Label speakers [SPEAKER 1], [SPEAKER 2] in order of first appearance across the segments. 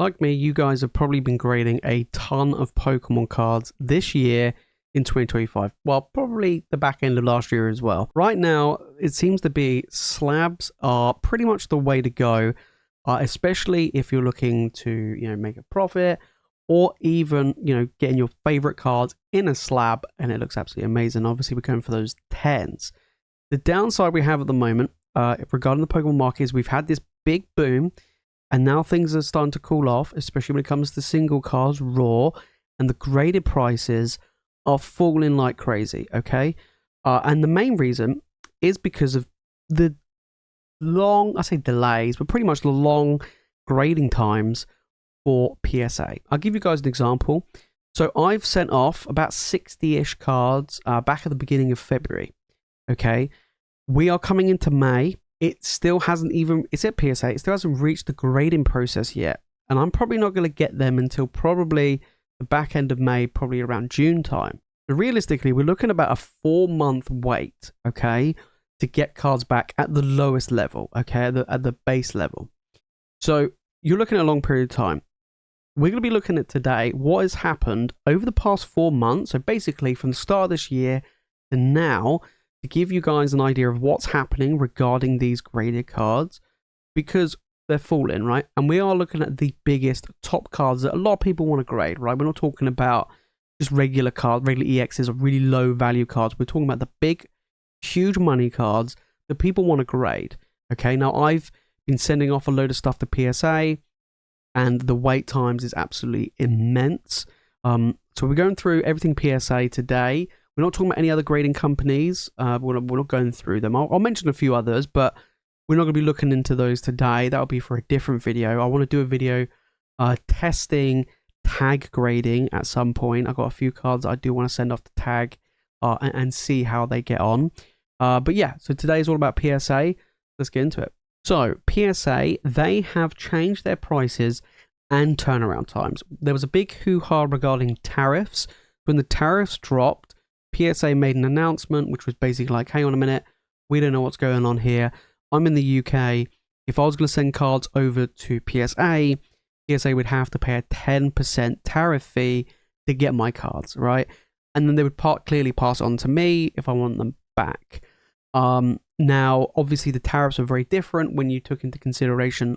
[SPEAKER 1] Like me, you guys have probably been grading a ton of Pokemon cards this year in 2025. Well, probably the back end of last year as well. Right now, it seems to be slabs are pretty much the way to go, especially if you're looking to, make a profit, or even, getting your favorite cards in a slab, and it looks absolutely amazing. Obviously, we're going for those 10s. The downside we have at the moment, regarding the Pokemon market, is we've had this big boom, and now things are starting to cool off, especially when it comes to single cards, raw, and the graded prices are falling like crazy, okay? And the main reason is because of the long, I say delays, but pretty much the long grading times for PSA. I'll give you guys an example. So I've sent off about 60-ish cards back at the beginning of February, okay? We are coming into May. It still hasn't even, it's at PSA, it still hasn't reached the grading process yet. And I'm probably not going to get them until probably the back end of May, probably around June time. So realistically, we're looking at about a 4-month wait, okay, to get cards back at the lowest level, okay, at the base level. So you're looking at a long period of time. We're going to be looking at today what has happened over the past 4 months. So basically from the start of this year to now, to give you guys an idea of what's happening regarding these graded cards, because they're falling, right? And we are looking at the biggest top cards that a lot of people want to grade, right? We're not talking about just regular cards, regular EXs or really low value cards. We're talking about the big, huge money cards that people want to grade. Okay, now I've been sending off a load of stuff to PSA, and the wait times is absolutely immense. So we're going through everything PSA today. We're not talking about any other grading companies. We're not going through them. I'll mention a few others, but we're not going to be looking into those today. That'll be for a different video. I want to do a video testing tag grading at some point. I've got a few cards I do want to send off to tag and see how they get on. But yeah, so today is all about PSA. Let's get into it. So PSA, they have changed their prices and turnaround times. There was a big hoo-ha regarding tariffs. When the tariffs dropped, PSA made an announcement, which was basically like, hang on a minute, we don't know what's going on here. I'm in the UK. If I was going to send cards over to PSA would have to pay a 10% tariff fee to get my cards, right? And then they would clearly pass it on to me if I want them back. Now, obviously, the tariffs are very different when you took into consideration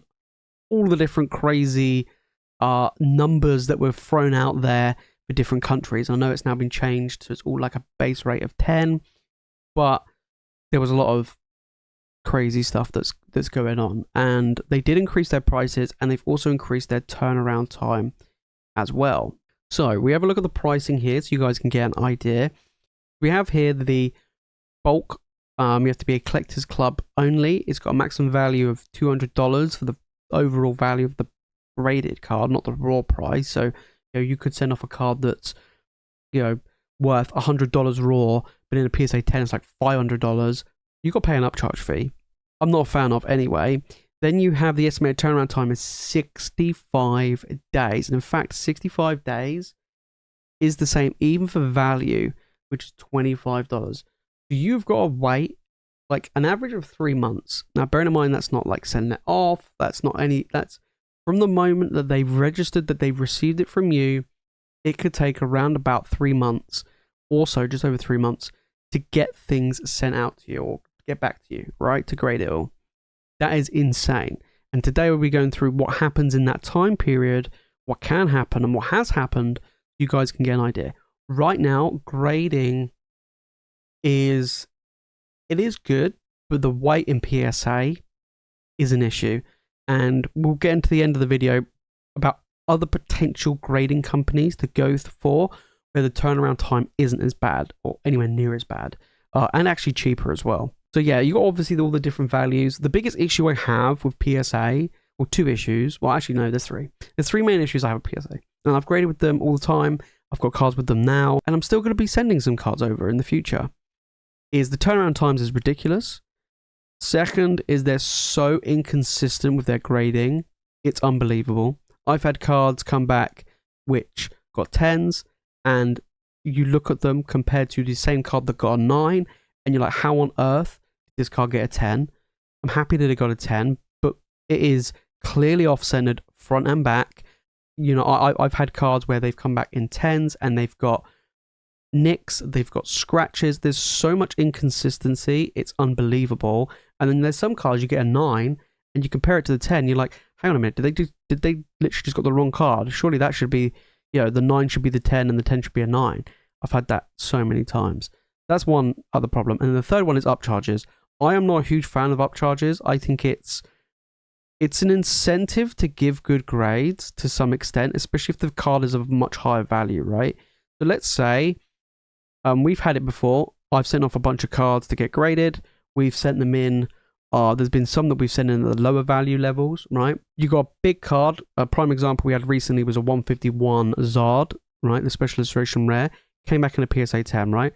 [SPEAKER 1] all the different crazy numbers that were thrown out there for different countries. I know it's now been changed, so it's all like a base rate of 10, but there was a lot of crazy stuff that's going on, and they did increase their prices, and they've also increased their turnaround time as well. So we have a look at the pricing here so you guys can get an idea. We have here the bulk. You have to be a collector's club only. It's got a maximum value of $200 for the overall value of the graded card, not the raw price. So you could send off a card that's worth $100 raw, but in a PSA 10 it's like $500. You got to pay an upcharge fee. I'm not a fan of anyway. Then you have the estimated turnaround time is 65 days. And in fact, 65 days is the same even for value, which is $25. So you've got to wait like an average of 3 months. Now, bearing in mind, that's not like sending it off. That's from the moment that they've registered that they've received it from you. It could take around about 3 months, also just over 3 months, to get things sent out to you or get back to you, right? To grade it all. That is insane. And today we'll be going through what happens in that time period, what can happen, and what has happened. You guys can get an idea. Right now, grading is good, but the wait in PSA is an issue. And we'll get into the end of the video about other potential grading companies to go for where the turnaround time isn't as bad or anywhere near as bad, and actually cheaper as well. So yeah, you got obviously all the different values. The biggest issue I have with PSA, or 2 issues, well actually no, there's 3. There's 3 main issues I have with PSA. And I've graded with them all the time. I've got cards with them now, and I'm still going to be sending some cards over in the future. Is the turnaround times is ridiculous. Second is they're so inconsistent with their grading. It's unbelievable. I've had cards come back which got 10s, and you look at them compared to the same card that got a 9, and you're like, how on earth did this card get a 10? I'm happy that it got a 10, but it is clearly off-centered front and back. You know, I've had cards where they've come back in 10s and they've got nicks, they've got scratches. There's so much inconsistency. It's unbelievable. And then there's some cards you get a 9 and you compare it to the 10. You're like, hang on a minute. Did they literally just got the wrong card? Surely that should be, you know, the 9 should be the 10 and the 10 should be a 9. I've had that so many times. That's one other problem. And the third one is upcharges. I am not a huge fan of upcharges. I think it's an incentive to give good grades to some extent, especially if the card is of much higher value, right? So let's say we've had it before. I've sent off a bunch of cards to get graded. We've sent them in. There's been some that we've sent in at the lower value levels, right? You got a big card. A prime example we had recently was a 151 Zard, right? The special illustration rare. Came back in a PSA 10, right?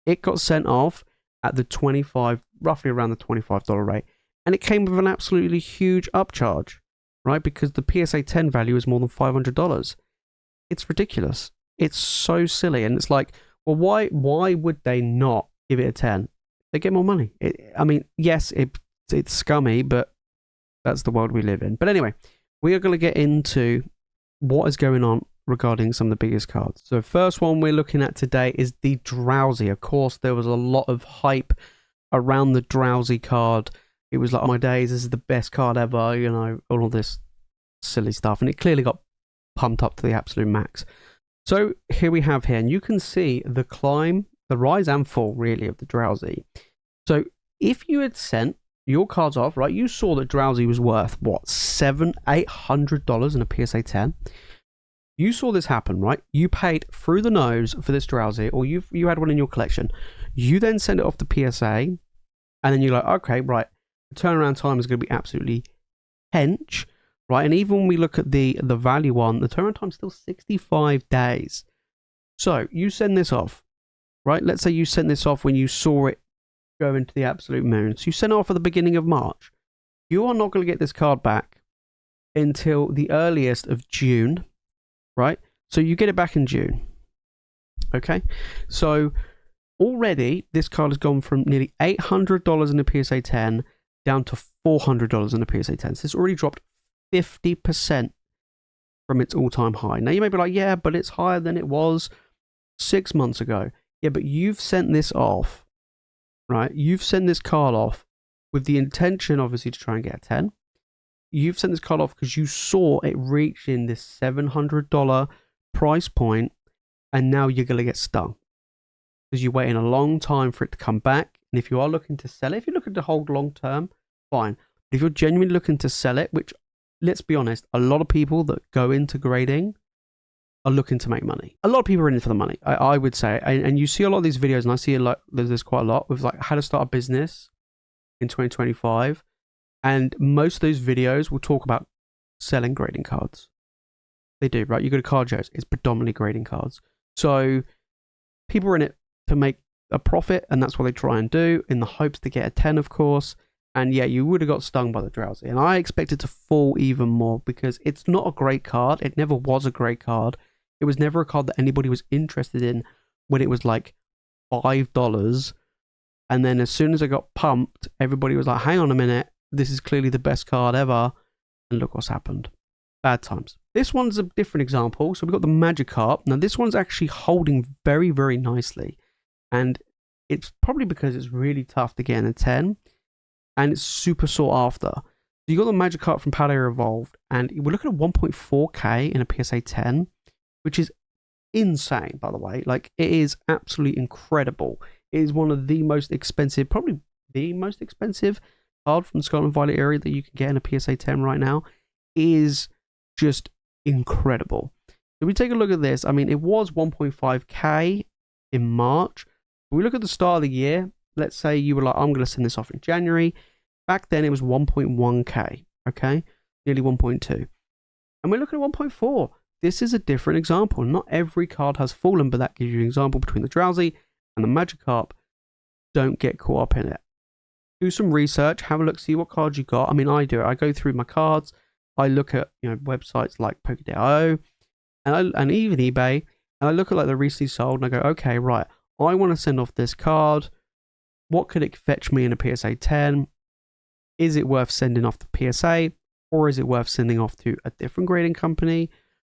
[SPEAKER 1] It got sent off at the 25, roughly around the $25 rate. And it came with an absolutely huge upcharge, right? Because the PSA 10 value is more than $500. It's ridiculous. It's so silly. And it's like, well, why would they not give it a 10? They get more money. I mean, yes, it's scummy, but that's the world we live in. But anyway, we are going to get into what is going on regarding some of the biggest cards. So first one we're looking at today is the Drowsy. Of course, there was a lot of hype around the Drowsy card. It was like, oh my days, this is the best card ever, you know, all of this silly stuff. And it clearly got pumped up to the absolute max. So here we have here, and you can see the climb, the rise and fall, really, of the Drowsy. So if you had sent your cards off, right, you saw that Drowsy was worth, what, $800 in a PSA 10? You saw this happen, right? You paid through the nose for this Drowsy, or you had one in your collection. You then send it off to PSA, and then you're like, okay, right, the turnaround time is going to be absolutely hench, right? And even when we look at the value one, the turnaround time is still 65 days. So you send this off, right? Let's say you sent this off when you saw it go into the absolute moon. So you sent it off at the beginning of March. You are not going to get this card back until the earliest of June, right? So you get it back in June. Okay? So already this card has gone from nearly $800 in a PSA 10 down to $400 in a PSA 10. So it's already dropped 50% from its all-time high. Now you may be like, yeah, but it's higher than it was 6 months ago. Yeah, but you've sent this off, right? You've sent this card off with the intention, obviously, to try and get a 10. You've sent this card off because you saw it reaching this $700 price point, and now you're going to get stung because you're waiting a long time for it to come back. And if you are looking to sell it, if you're looking to hold long term, fine. But if you're genuinely looking to sell it, which, let's be honest, a lot of people that go into grading are looking to make money. A lot of people are in it for the money, I would say. And you see a lot of these videos, and I see there's quite a lot with like how to start a business in 2025. And most of those videos will talk about selling grading cards. They do, right? You go to PokeJace, it's predominantly grading cards. So people are in it to make a profit, and that's what they try and do, in the hopes to get a 10, of course. And yeah, you would have got stung by the Drowsy. And I expect it to fall even more because it's not a great card. It never was a great card. It was never a card that anybody was interested in when it was like $5. And then as soon as it got pumped, everybody was like, hang on a minute, this is clearly the best card ever. And look what's happened. Bad times. This one's a different example. So we've got the Magikarp. Now this one's actually holding very, very nicely. And it's probably because it's really tough to get in a 10. And it's super sought after. So you got the Magikarp from Paldea Evolved. And we're looking at 1.4k in a PSA 10. Which is insane, by the way. Like, it is absolutely incredible. It is one of the most expensive, probably the most expensive card from the Scarlet and Violet area that you can get in a PSA 10 right now. It is just incredible. So we take a look at this. I mean, it was 1.5k in March. If we look at the start of the year, let's say you were like, I'm going to send this off in January. Back then, it was 1.1k, okay? Nearly 1.2. And we're looking at 1.4. This is a different example. Not every card has fallen, but that gives you an example between the Drowsy and the Magikarp. Don't get caught up in it. Do some research, have a look, see what cards you got. I mean, I do it. I go through my cards. I look at, you know, websites like Poke.io and even eBay, and I look at like the recently sold, and I go, okay, right, I want to send off this card. What could it fetch me in a PSA 10? Is it worth sending off to PSA, or is it worth sending off to a different grading company?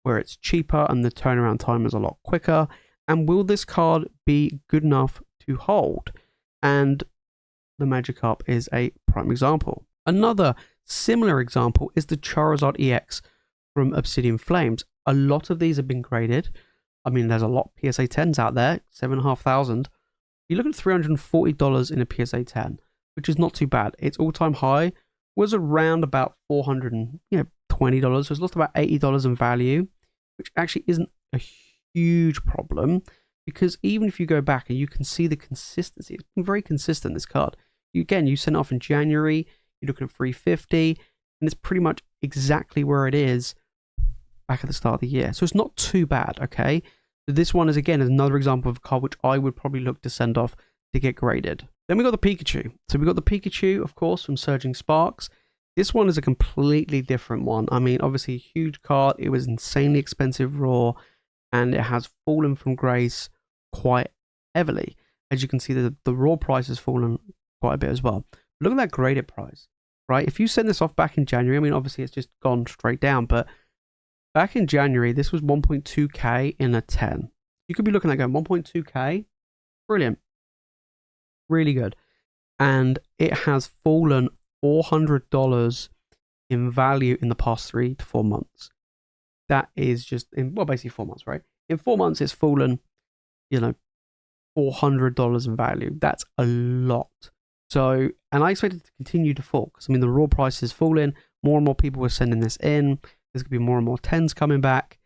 [SPEAKER 1] where it's cheaper and the turnaround time is a lot quicker? And will this card be good enough to hold? And the Magikarp is a prime example. Another similar example is the Charizard EX from Obsidian Flames. A lot of these have been graded. I mean, there's a lot of PSA 10s out there, 7,500. You look at $340 in a PSA 10, which is not too bad. Its all-time high was around about $420, so it's lost about $80 in value, which actually isn't a huge problem, because even if you go back and you can see the consistency, it's been very consistent, this card. You sent it off in January, you're looking at 350, and it's pretty much exactly where it is back at the start of the year. So it's not too bad, okay? So this one is, again, another example of a card which I would probably look to send off to get graded. Then we got the Pikachu. So we got the Pikachu, of course, from Surging Sparks. This one is a completely different one. I mean, obviously a huge card. It was insanely expensive raw, and it has fallen from grace quite heavily. As you can see, the raw price has fallen quite a bit as well. Look at that graded price, right? If you send this off back in January, I mean, obviously it's just gone straight down, but back in January, this was 1.2k in a 10. You could be looking at going 1.2k. Brilliant. Really good. And it has fallen $400 in value in the past 3 to 4 months. That is just, basically 4 months, right? In 4 months, it's fallen, $400 in value. That's a lot. So, and I expect it to continue to fall, because I mean, the raw price is falling. More and more people are sending this in. There's going to be more and more 10s coming back.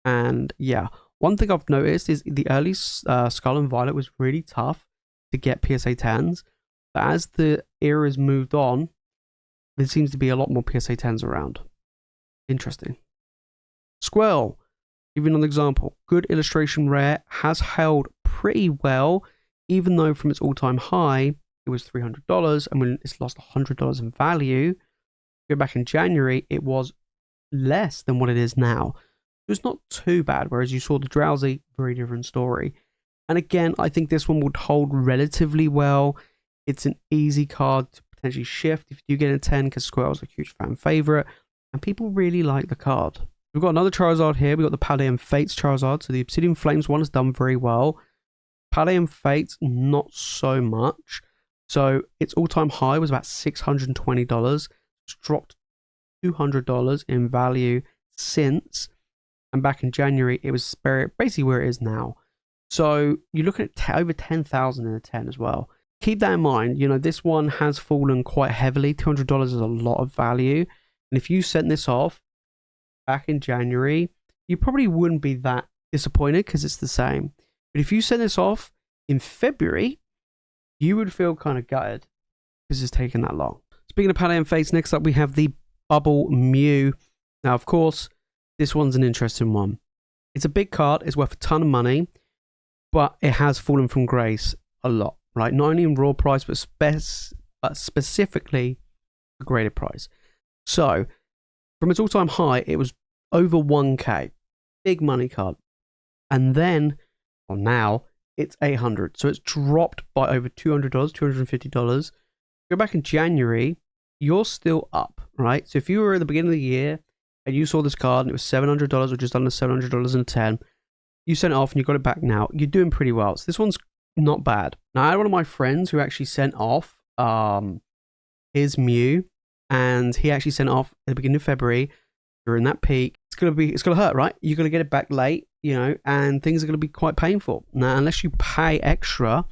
[SPEAKER 1] And yeah, one thing I've noticed is the early Skull and Violet was really tough to get PSA 10s. But as the era's moved on, there seems to be a lot more PSA 10s around. Interesting. Squirrel, give you another example. Good illustration rare, has held pretty well, even though from its all-time high, it was $300. And when it's lost $100 in value, go back in January, it was less than what it is now. It's not too bad, whereas you saw the Drowsy, very different story. And again, I think this one would hold relatively well. It's an easy card to potentially shift if you get a 10, because Squirrel's a huge fan favorite, and people really like the card. We've got another Charizard here. We've got the Paldean Fates Charizard. So the Obsidian Flames one has done very well. Paldean Fates, not so much. So its all-time high was about $620. It's dropped $200 in value since, and back in January it was basically where it is now. So you're looking at over 10,000 in a 10 as well. Keep that in mind. This one has fallen quite heavily. $200 is a lot of value, and if you sent this off back in January, you probably wouldn't be that disappointed because it's the same. But if you send this off in February, you would feel kind of gutted because it's taken that long. Speaking of Paldean Fates, next up we have the Bubble Mew. Now, of course, this one's an interesting one. It's a big card. It's worth a ton of money, but it has fallen from grace a lot, right? Not only in raw price, but specifically the graded price. So, from its all-time high, it was over 1k. Big money card. And then, now, it's 800. So it's dropped by over $200, $250. Go back in January, you're still up, right? So if you were at the beginning of the year and you saw this card and it was $700 or just under $700 in a 10, you sent it off and you got it back now. You're doing pretty well. So this one's not bad. Now, I had one of my friends who actually sent off his Mew, and he actually sent it off at the beginning of February during that peak. It's gonna hurt, right? You're gonna get it back late, and things are gonna be quite painful. Now, unless you pay extra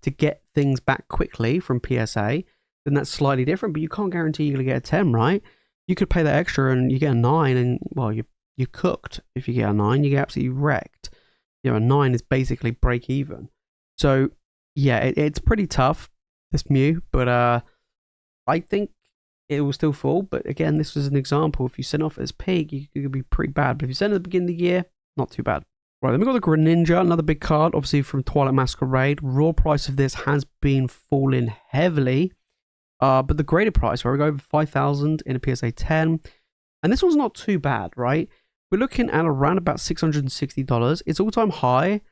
[SPEAKER 1] to get things back quickly from PSA, then that's slightly different, but you can't guarantee you're gonna get a 10, right? You could pay that extra and you get a 9, and well, you're cooked. If you get a 9, you get absolutely wrecked. A 9 is basically break even. So yeah, it's pretty tough, this Mew, but I think it will still fall. But again, this was an example. If you send off as peak, you could be pretty bad. But if you send at the beginning of the year, not too bad. Right, then we've got the Greninja, another big card, obviously from Twilight Masquerade. Raw price of this has been falling heavily, but the graded price, where we go over 5,000 in a PSA 10, and this one's not too bad, right? We're looking at around about $660. Its all-time high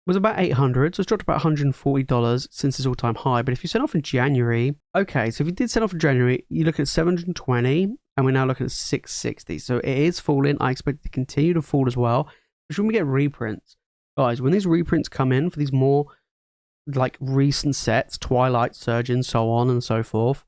[SPEAKER 1] was about $800, so it's dropped about $140 since its all-time high. But if you sent off in January, okay, so if you did send off in January, you look at $720, and we're now looking at 660. So it is falling. I expect it to continue to fall as well. But when we get reprints, guys, when these reprints come in for these more like recent sets, Twilight, Surgeon, so on and so forth,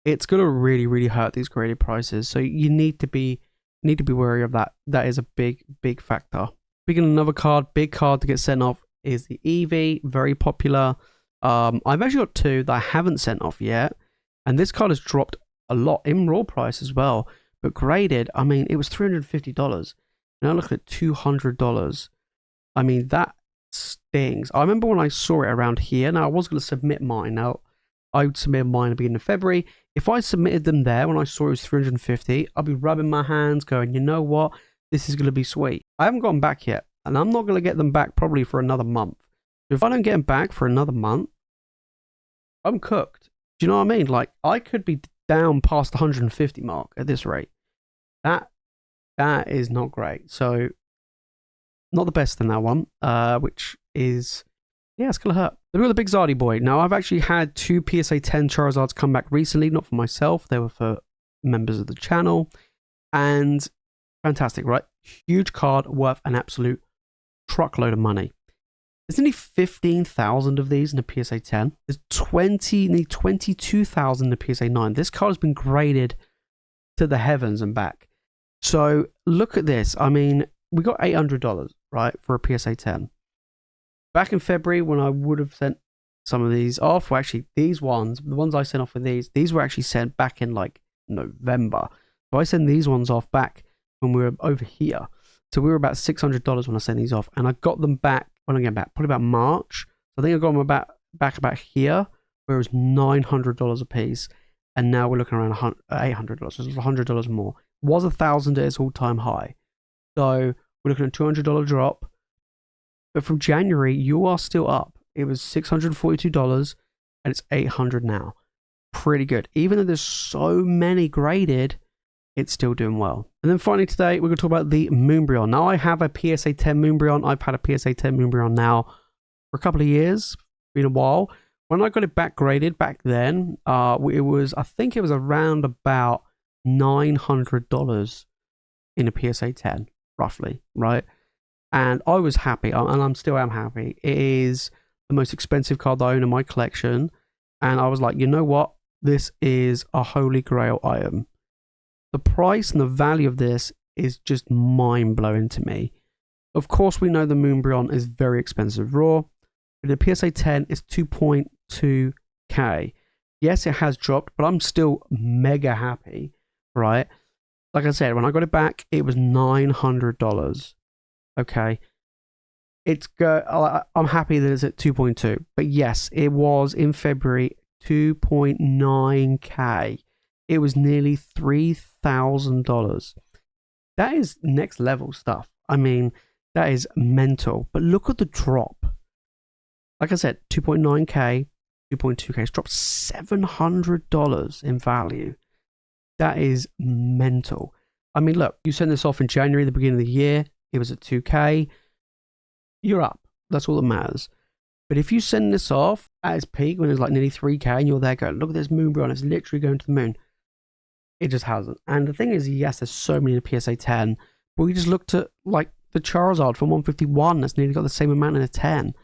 [SPEAKER 1] it's gonna really, really hurt these graded prices. So you need to be wary of that. That is a big factor. Speaking of another card, big card to get sent off is the Eevee, very popular. I've actually got two that I haven't sent off yet, and this card has dropped a lot in raw price as well. But graded, I mean, it was $350. Now look at $200. I mean, that stings. I remember when I saw it around here. Now I was going to submit mine. Now I would submit mine at the beginning of February. If I submitted them there when I saw it was $350, I'd be rubbing my hands, going, you know what? This is going to be sweet. I haven't gotten back yet, and I'm not going to get them back probably for another month. If I don't get them back for another month, I'm cooked. Do you know what I mean? Like, I could be down past the 150 mark at this rate. That is not great. So, not the best in that one, which is, yeah, it's going to hurt. Then we've got the big Zardy boy. Now, I've actually had two PSA 10 Charizards come back recently, not for myself. They were for members of the channel. And fantastic, right? Huge card worth an absolute truckload of money. There's only 15,000 of these in the PSA 10. There's nearly 22,000 in the PSA 9. This card has been graded to the heavens and back. So look at this. I mean, we got $800, right, for a PSA 10. Back in February, when I would have sent some of these off, well, actually, these ones, the ones I sent off with these were actually sent back in like November. So I sent these ones off back when we were over here. So we were about $600 when I sent these off, and I got them back when I get back, probably about March. So I think I got them back about here, where it was $900 a piece, and now we're looking around $800, so it's $100 more. It was $1,000 at its all-time high, so we're looking at a $200 drop. But from January, you are still up. It was $642, and it's $800 now. Pretty good. Even though there's so many graded, it's still doing well. And then finally today, we're going to talk about the Moonbryon. Now, I have a PSA 10 Moonbryon. I've had a PSA 10 Moonbryon now for a couple of years. Been a while. When I got it back graded back then, I think it was around about $900 in a PSA 10, roughly, right? And I was happy, and I'm still am happy. It is the most expensive card that I own in my collection. And I was like, you know what? This is a holy grail item. The price and the value of this is just mind-blowing to me. Of course, we know the Moonbryon is very expensive raw. But the PSA 10 is 2.2k. Yes, it has dropped, but I'm still mega happy, right? Like I said, when I got it back, it was $900. Okay. I'm happy that it's at 2.2. But yes, it was in February 2.9k. It was nearly $3,000. That is next level stuff. I mean, that is mental. But look at the drop. Like I said, 2.9k, 2.2k. It's dropped $700 in value. That is mental. I mean, look, you sent this off in January, the beginning of the year. It was at 2k. You're up. That's all that matters. But if you send this off at its peak when it's like nearly 3k and you're there going, look at this Moonbryon, it's literally going to the moon. It just hasn't. And the thing is, yes, there's so many in the PSA 10, but we just looked at like the Charizard from 151 that's nearly got the same amount in a 10.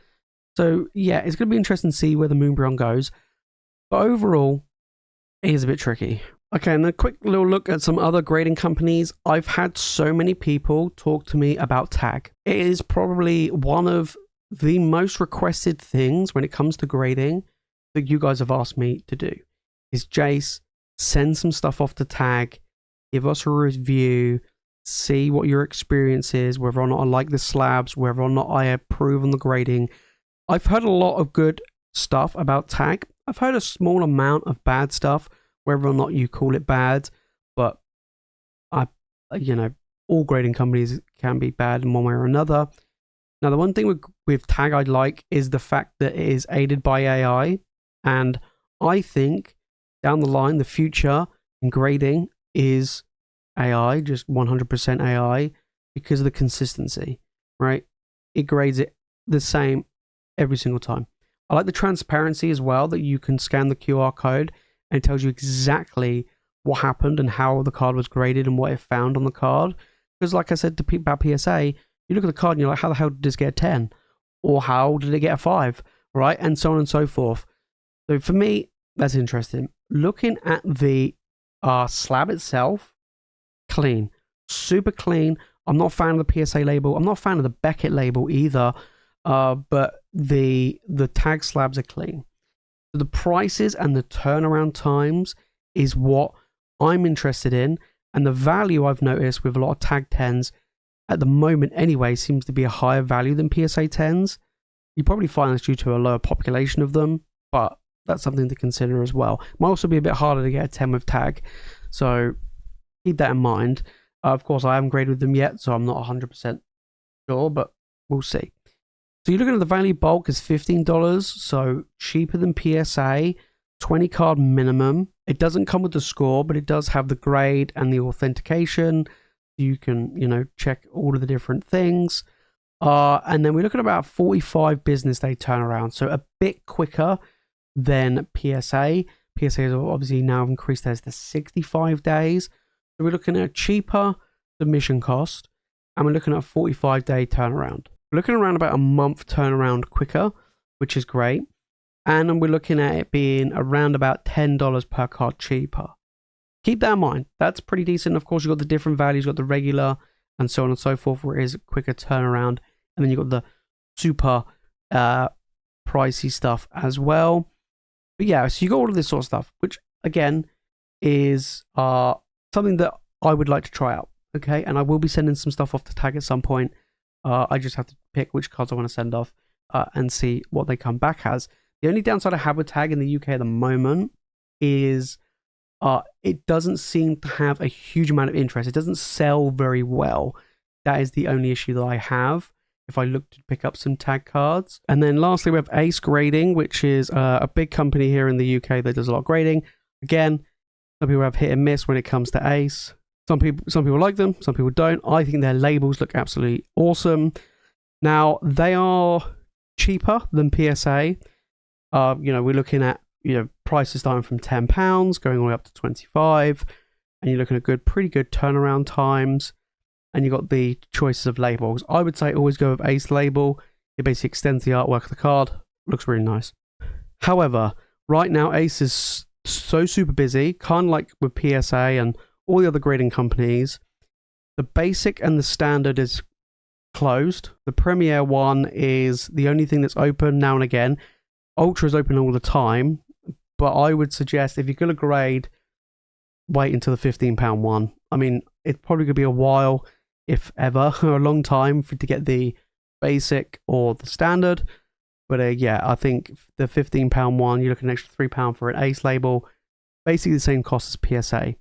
[SPEAKER 1] So yeah, it's going to be interesting to see where the Moonbryon goes. But overall, it is a bit tricky. Okay, and a quick little look at some other grading companies. I've had so many people talk to me about tag. It is probably one of the most requested things when it comes to grading that you guys have asked me to do. Is Jace, send some stuff off to tag, give us a review, see what your experience is, whether or not I like the slabs, whether or not I approve on the grading. I've heard a lot of good stuff about tag. I've heard a small amount of bad stuff, whether or not you call it bad, but all grading companies can be bad in one way or another. Now, the one thing with tag I like is the fact that it is aided by AI, and I think down the line, the future in grading is AI, just 100% AI, because of the consistency, right? It grades it the same every single time. I like the transparency as well, that you can scan the QR code and it tells you exactly what happened and how the card was graded and what it found on the card. Because like I said to people about PSA, you look at the card and you're like, how the hell did this get a 10? Or how did it get a 5? Right? And so on and so forth. So for me, that's interesting. Looking at the slab itself, clean. Super clean. I'm not a fan of the PSA label. I'm not a fan of the Beckett label either. But the tag slabs are clean. So the prices and the turnaround times is what I'm interested in. And the value I've noticed with a lot of tag 10s at the moment anyway seems to be a higher value than PSA 10s. You probably find this due to a lower population of them, but that's something to consider as well. Might also be a bit harder to get a 10 with tag, so keep that in mind. Of course, I haven't graded with them yet, so I'm not 100% sure, but we'll see. So you're looking at the value bulk is $15, so cheaper than PSA, 20 card minimum. It doesn't come with the score, but it does have the grade and the authentication. You can, check all of the different things. And then we're looking at about 45 business day turnaround, so a bit quicker than PSA. PSA has obviously now increased theirs to 65 days. So we're looking at cheaper submission cost, and we're looking at a 45-day turnaround. We're looking around about a month turnaround quicker, which is great. And then we're looking at it being around about $10 per card cheaper. Keep that in mind. That's pretty decent. Of course, you've got the different values. You've got the regular and so on and so forth, where it is a quicker turnaround. And then you've got the super pricey stuff as well. But yeah, so you got all of this sort of stuff, which again is something that I would like to try out. Okay, and I will be sending some stuff off to tag at some point. I just have to pick which cards I want to send off and see what they come back as. The only downside I have with tag in the UK at the moment is it doesn't seem to have a huge amount of interest. It doesn't sell very well. That is the only issue that I have if I look to pick up some tag cards. And then lastly, we have Ace Grading, which is a big company here in the UK that does a lot of grading. Again, some people have hit and miss when it comes to Ace. Some people like them, some people don't. I think their labels look absolutely awesome. Now, they are cheaper than PSA. We're looking at prices starting from £10 going all the way up to 25, and you're looking at pretty good turnaround times, and you've got the choices of labels. I would say always go with Ace label. It basically extends the artwork of the card. Looks really nice. However, right now Ace is so super busy, kind of like with PSA and all the other grading companies. The basic and the standard is closed. The Premier one is the only thing that's open now and again. Ultra is open all the time, but I would suggest if you're going to grade, wait until the £15 one. I mean, it's probably going to be a while, if ever, or a long time to get the basic or the standard. But yeah, I think the £15 one, you're looking at an extra £3 for an Ace label. Basically the same cost as PSA.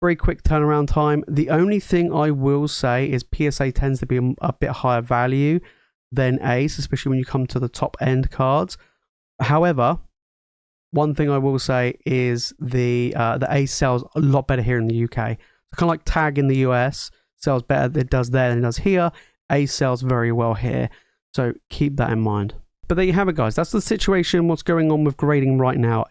[SPEAKER 1] Very quick turnaround time. The only thing I will say is PSA tends to be a bit higher value than Ace, especially when you come to the top end cards. However, one thing I will say is the Ace sells a lot better here in the UK. So kind of like Tag in the US sells better, it does there than it does here. Ace sells very well here. So keep that in mind. But there you have it, guys. That's the situation, what's going on with grading right now.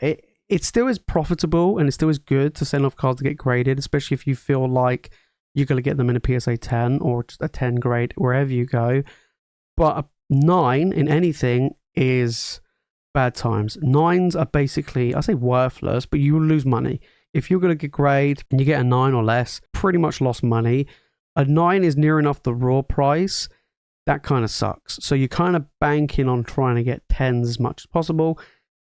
[SPEAKER 1] It still is profitable and it still is good to send off cards to get graded, especially if you feel like you're going to get them in a PSA 10 or just a 10 grade wherever you go. But a 9 in anything is bad times. 9s are basically, I say worthless, but you will lose money. If you're going to get grade and you get a 9 or less, pretty much lost money. A 9 is near enough the raw price. That kind of sucks. So you're kind of banking on trying to get 10s as much as possible.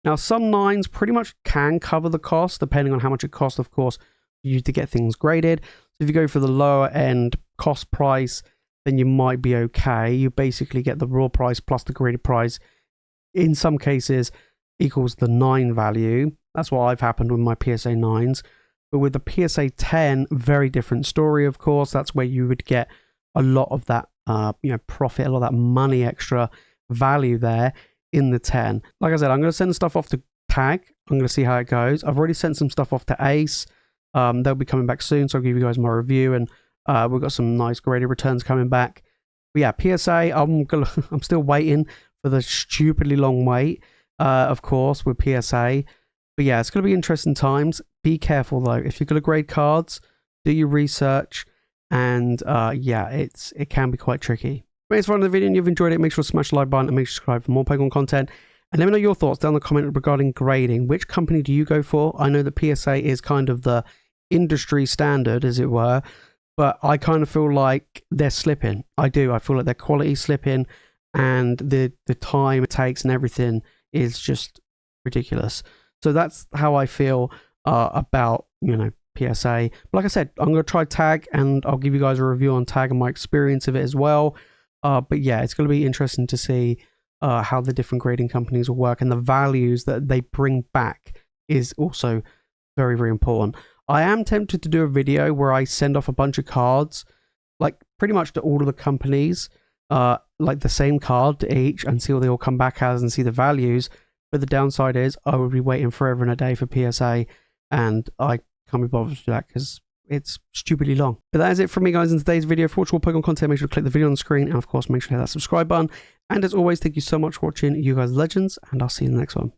[SPEAKER 1] Now, some 9s pretty much can cover the cost, depending on how much it costs, of course, for you to get things graded. So if you go for the lower end cost price, then you might be okay. You basically get the raw price plus the graded price. In some cases, equals the 9 value. That's what I've happened with my PSA 9s. But with the PSA 10, very different story, of course. That's where you would get a lot of that profit, a lot of that money extra value there in the 10. Like I said, I'm going to send stuff off to Tag. I'm going to see how it goes. I've already sent some stuff off to Ace. They'll be coming back soon, so I'll give you guys my review, and we've got some nice graded returns coming back. But yeah, PSA, I'm still waiting for the stupidly long wait, of course, with PSA. But yeah, it's going to be interesting times. Be careful though. If you're going to grade cards, do your research, and yeah, it can be quite tricky. Thanks for watching the video, and you've enjoyed it. Make sure to smash the like button and make sure to subscribe for more Pokemon content. And let me know your thoughts down in the comment regarding grading. Which company do you go for? I know that PSA is kind of the industry standard, as it were, but I kind of feel like they're slipping. I do. I feel like their quality is slipping, and the time it takes and everything is just ridiculous. So that's how I feel about, you know, PSA. But like I said, I'm going to try Tag, and I'll give you guys a review on Tag and my experience of it as well. But yeah, it's going to be interesting to see how the different grading companies will work, and the values that they bring back is also very, very important. I am tempted to do a video where I send off a bunch of cards, like pretty much to all of the companies, like the same card to each, and see what they all come back as and see the values. But the downside is I will be waiting forever and a day for PSA, and I can't be bothered to do that because it's stupidly long. But that is it from me, guys, in today's video. For more Pokemon content, make sure to click the video on the screen, and of course make sure to hit that subscribe button. And as always, thank you so much for watching. You guys are legends, and I'll see you in the next one.